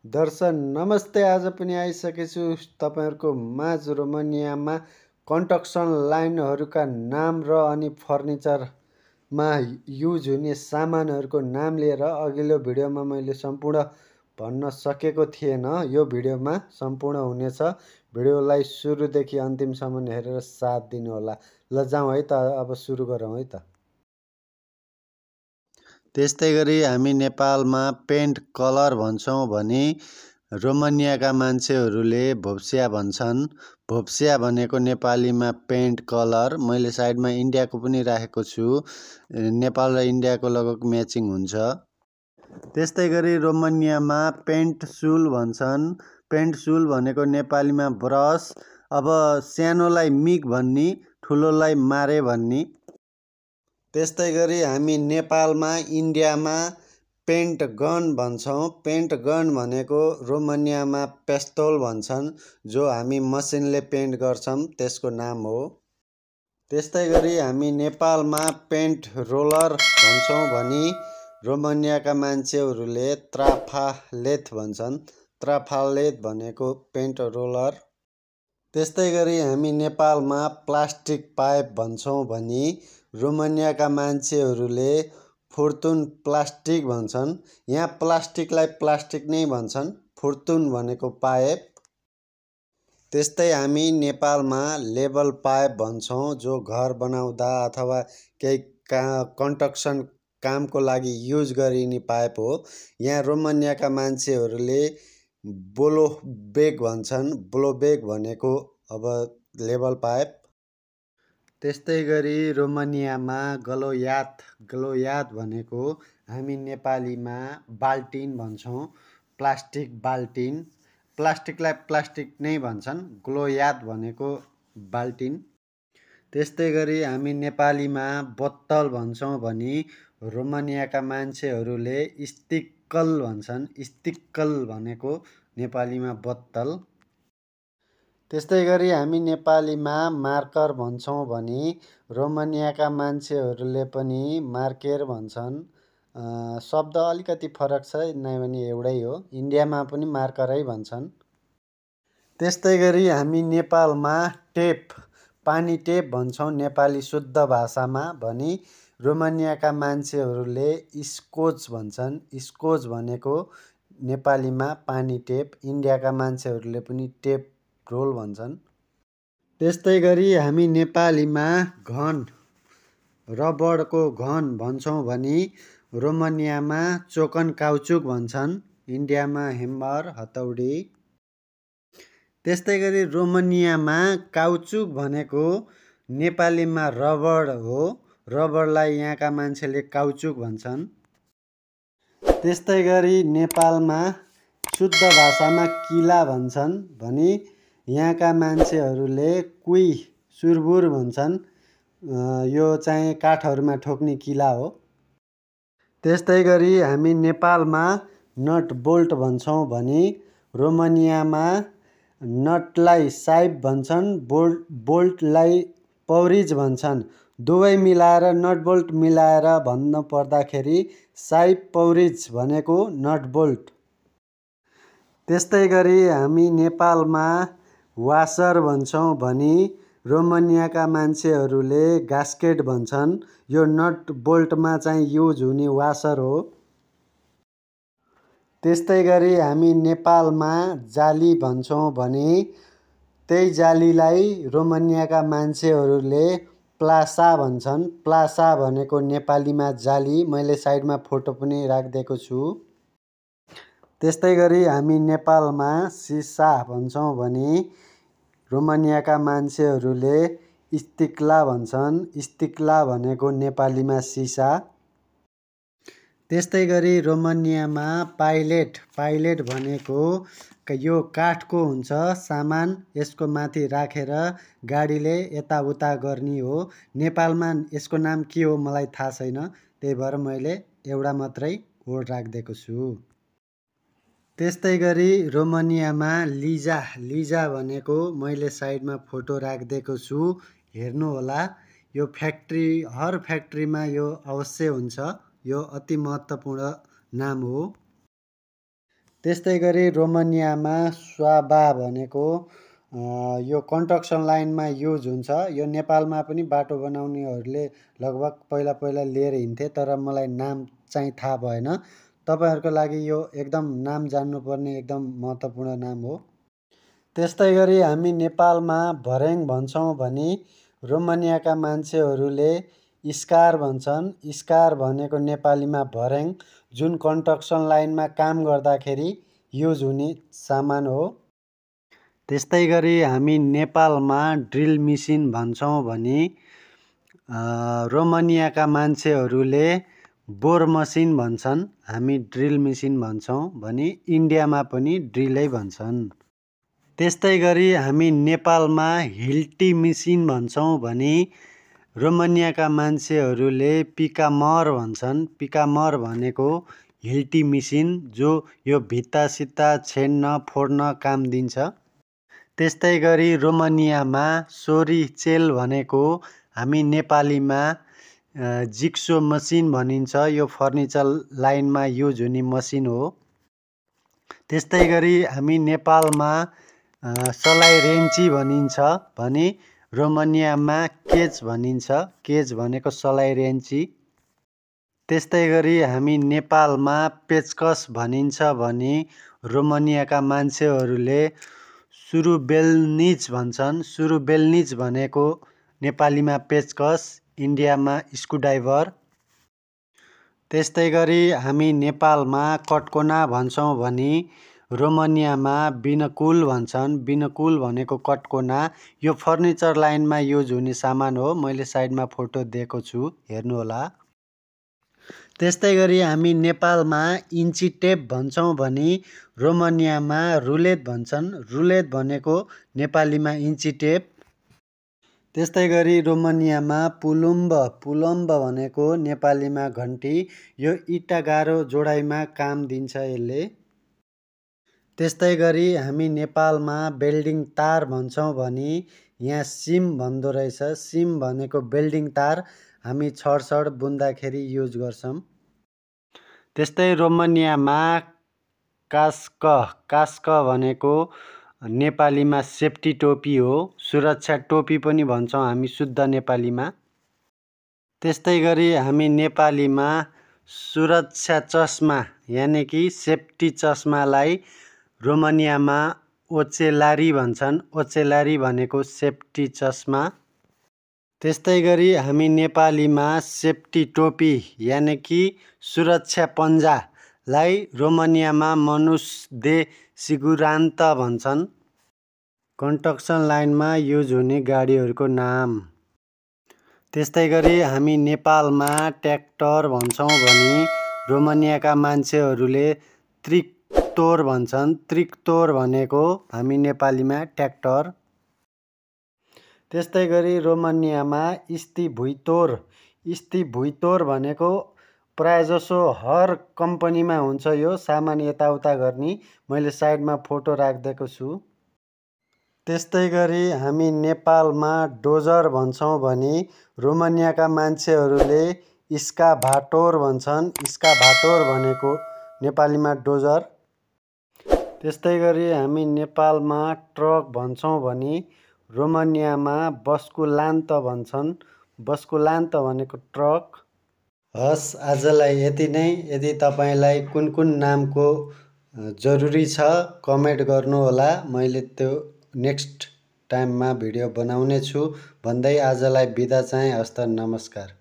दर्शन नमस्ते। आज पनि आइसकेछु तपाईहरुको माझ रोमानियामा कन्स्ट्रक्सन लाइनहरुका नाम र अनि फर्निचरमा युज हुने सामानहरुको नाम लिएर अघिल्लो भिडियोमा मैले सम्पूर्ण भन्न सकेको थिएन। यो भिडियोमा सम्पूर्ण हुनेछ। भिडियोलाई सुरुदेखि अन्तिमसम्म हेरेर साथ दिनु होला। ल जाउँ है त, अब सुरु गरौँ है त। त्यस्तै गरी हामी नेपालमा पेन्ट कलर भन्छौँ भने रोमानियाका मान्छेहरूले भोप्सिया भन्छन्। भोप्सिया भनेको नेपालीमा पेन्ट कलर। मैले साइडमा इन्डियाको पनि राखेको छु। नेपाल र इन्डियाको लगभग म्याचिङ हुन्छ। त्यस्तै गरी रोमानियामा पेन्ट सुल भन्छन्। पेन्ट सुल भनेको नेपालीमा ब्रस। अब सानोलाई मिग भन्ने, ठुलोलाई मारे भन्ने। त्यस्तै गरी हामी नेपालमा इन्डियामा पेन्ट गन भन्छौँ। पेन्ट गन भनेको रोमानियामा पेस्तोल भन्छन्, जो हामी मसिनले पेन्ट गर्छौँ त्यसको नाम हो। त्यस्तै गरी हामी नेपालमा पेन्ट रोलर भन्छौँ भने रोमानियाका मान्छेहरूले त्राफालेथ भन्छन्। त्राफालेथ भनेको पेन्ट रोलर। त्यस्तै गरी हामी नेपालमा प्लास्टिक पाइप भन्छौँ भने रोमानियाका मान्छेहरूले फुर्तुन प्लास्टिक भन्छन्। यहाँ प्लास्टिकलाई प्लास्टिक नै भन्छन्, फुर्तुन भनेको पाइप। त्यस्तै हामी नेपालमा लेबल पाइप भन्छौँ, जो घर बनाउँदा अथवा केही कन्स्ट्रक्सन कामको लागि युज गरिने पाइप हो। यहाँ रोमानियाका मान्छेहरूले ब्लोबेग भन्छन्। ब्लोबेग भनेको अब लेबल पाइप। त्यस्तै गरी रोमानियामा गलोयात भनेको हामी नेपालीमा बाल्टिन भन्छौँ। प्लास्टिक बाल्टिन। प्लास्टिकलाई प्लास्टिक नै भन्छन्। गलोयात भनेको बाल्टिन। त्यस्तै गरी हामी नेपालीमा बोत्तल भन्छौँ भने रोमानियाका मान्छेहरूले स्टिक्कल भन्छन्। स्टिक्कल भनेको नेपालीमा बोत्तल। त्यस्तै गरी हामी नेपालीमा मार्कर भन्छौँ भने रोमानियाका मान्छेहरूले पनि मार्केर भन्छन्। शब्द अलिकति फरक छ, नै भने एउटै हो। इन्डियामा पनि मार्करै भन्छन्। त्यस्तै गरी हामी नेपालमा टेप, पानी टेप भन्छौँ नेपाली शुद्ध भाषामा भने रोमानियाका मान्छेहरूले स्कोच भन्छन्। स्कोच भनेको नेपालीमा पानी टेप। इन्डियाका मान्छेहरूले पनि टेप रोल भन्छन्। त्यस्तै गरी हामी नेपालीमा घन, रबरको घन भन्छौँ भने रोमानियामा चोकन काउचुक भन्छन्। इन्डियामा हेम्मर, हतौडी। त्यस्तै गरी रोमानियामा काउचुक भनेको नेपालीमा रबर हो। रबरलाई यहाँका मान्छेले काउचुक भन्छन्। त्यस्तै गरी नेपालमा शुद्ध भाषामा किला भन्छन् भने यहाँका मान्छेहरूले कुई, सुरबुर भन्छन्। यो चाहिँ काठहरूमा ठोक्ने किला हो। त्यस्तै गरी हामी नेपालमा नट बोल्ट भन्छौँ भने रोमानियामा नटलाई साइप भन्छन्, बोल्टलाई पौरिज भन्छन्। दुवै मिलाएर नट बोल्ट मिलाएर भन्नु पर्दाखेरि साइप पौरिज भनेको नट बोल्ट। त्यस्तै गरी हामी नेपालमा वासर भन्छौँ भने रोमानियाका मान्छेहरूले गास्केट भन्छन्। यो नट बोल्टमा चाहिँ युज हुने वासर हो। त्यस्तै गरी हामी नेपालमा जाली भन्छौँ भने त्यही जालीलाई रोमानियाका मान्छेहरूले प्लासा भन्छन्। प्लासा भनेको नेपालीमा जाली। मैले साइडमा फोटो पनि राखिदिएको छु। त्यस्तै गरी हामी नेपालमा सिसा भन्छौँ भने रोमानियाका मान्छेहरूले स्टिक्ला भन्छन्। स्टिक्ला भनेको नेपालीमा सिसा। त्यस्तै गरी रोमानियामा पाइलेट भनेको यो काठको हुन्छ सामान, यसको माथि राखेर गाडीले यताउता गर्ने हो। नेपालमा यसको नाम के हो मलाई थाहा छैन, त्यही भएर मैले एउटा मात्रै वर्ड राखिदिएको छु। त्यस्तै गरी रोमानियामा लिजा भनेको मैले साइडमा फोटो राखिदिएको छु, हेर्नुहोला। यो फ्याक्ट्री, हर फ्याक्ट्रीमा यो अवश्य हुन्छ। यो अति महत्त्वपूर्ण नाम हो। त्यस्तै गरी रोमानियामा स्वाबा भनेको यो कन्स्ट्रक्सन लाइनमा युज हुन्छ। यो नेपालमा पनि बाटो बनाउनेहरूले लगभग पहिला पहिला लिएर हिँड्थे, तर मलाई नाम चाहिँ थाहा भएन। तपाईँहरूको लागि यो एकदम नाम जान्नुपर्ने एकदम महत्त्वपूर्ण नाम हो। त्यस्तै गरी हामी नेपालमा भर्याङ भन्छौँ भने रोमानियाका मान्छेहरूले स्कार भन्छन्। स्कार भनेको नेपालीमा भर्याङ, जुन कन्स्ट्रक्सन लाइनमा काम गर्दाखेरि युज हुने सामान हो। त्यस्तै गरी हामी नेपालमा ड्रिल मेसिन भन्छौँ भने रोमानियाका मान्छेहरूले बोर मसिन भन्छन्, हामी ड्रिल मेसिन भन्छौँ भने इन्डियामा पनि ड्रिलै भन्छन्। त्यस्तै गरी हामी नेपालमा हिल्टी मेसिन भन्छौँ भने रोमानियाका मान्छेहरूले पिकामर भन्छन्। पिकामर भनेको हिल्टी मेसिन, जो यो भित्ता सित्ता छेड्न फोड्न काम दिन्छ। त्यस्तै गरी रोमानियामा सोरी चेल भनेको हामी नेपालीमा जिक्सो मसिन भनिन्छ। यो फर्निचर लाइनमा युज हुने मसिन हो। त्यस्तै गरी हामी नेपालमा सलाई रेन्ची भनिन्छ भने रोमानियामा केज भनिन्छ। केज भनेको सलाई रेन्ची। त्यस्तै गरी हामी नेपालमा पेचकस भनिन्छ भने रोमानियाका मान्छेहरूले सुरुबेल्निच भन्छन्। सुरुबेल्निच भनेको नेपालीमा पेचकस, इन्डियामा स्क्रुड्राइभर। त्यस्तै गरी हामी नेपालमा कटकोना भन्छौँ भने रोमानियामा बिनकुल भन्छन्। बिनकुल भनेको कटकोना, यो फर्निचर लाइनमा युज हुने सामान हो। मैले साइडमा फोटो दिएको छु, हेर्नुहोला। त्यस्तै गरी हामी नेपालमा इन्ची टेप भन्छौँ भने रोमानियामा रुलेट भन्छन्। रुलेट भनेको नेपालीमा इन्ची टेप। त्यस्तै गरी रोमानियामा पुलुम्ब, पुलम्ब भनेको नेपालीमा घन्टी, यो इँटा गारो जोडाइमा काम दिन्छ यसले। त्यस्तै गरी हामी नेपालमा बेल्डिङ तार भन्छौँ भने यहाँ सिम भन्दो रहेछ। सिम भनेको बेल्डिङ तार, हामी छडछड बुन्दाखेरि युज गर्छौँ। त्यस्तै रोमानियामा कास्क, कास्क भनेको नेपालीमा सेफ्टी टोपी हो। सुरक्षा टोपी पनि भन्छौँ हामी शुद्ध नेपालीमा। त्यस्तै गरी हामी नेपालीमा सुरक्षा चस्मा यानि कि सेफ्टी चस्मालाई रोमानियामा ओचेलारी भन्छन्। ओचेलारी भनेको सेफ्टी चस्मा। त्यस्तै गरी हामी नेपालीमा सेफ्टी टोपी यानि कि सुरक्षा पन्जालाई रोमानियामा मनुस दे सिगुरान्त भन्छन्। कन्स्ट्रक्सन लाइनमा युज हुने गाडीहरूको नाम। त्यस्तै गरी हामी नेपालमा ट्र्याक्टर भन्छौँ भने रोमानियाका मान्छेहरूले त्रिक्तोर भन्छन्। त्रिक्तोर भनेको हामी नेपालीमा ट्र्याक्टर। त्यस्तै गरी रोमानियामा स्टिभुइतोर, स्टिभुइतोर भनेको प्रायःजसो हर कम्पनीमा हुन्छ यो सामान यताउता गर्ने। मैले साइडमा फोटो राखिदिएको छु। त्यस्तै गरी हामी नेपालमा डोजर भन्छौँ भने रोमानियाका मान्छेहरूले इस्काभाटोर भन्छन्। इस्काभाटोर भनेको नेपालीमा डोजर। त्यस्तै गरी हामी नेपालमा ट्रक भन्छौँ भने रोमानियामा बस्कुलान्त भन्छन्। बस्कुलान्त भनेको ट्रक। हस्, आजलाई यति नै। यदि तपाईँलाई कुन कुन नामको जरुरी छ कमेन्ट गर्नुहोला, मैले त्यो नेक्स्ट टाइममा भिडियो बनाउने छु भन्दै आजलाई बिदा चाहेँ। हस्त, नमस्कार।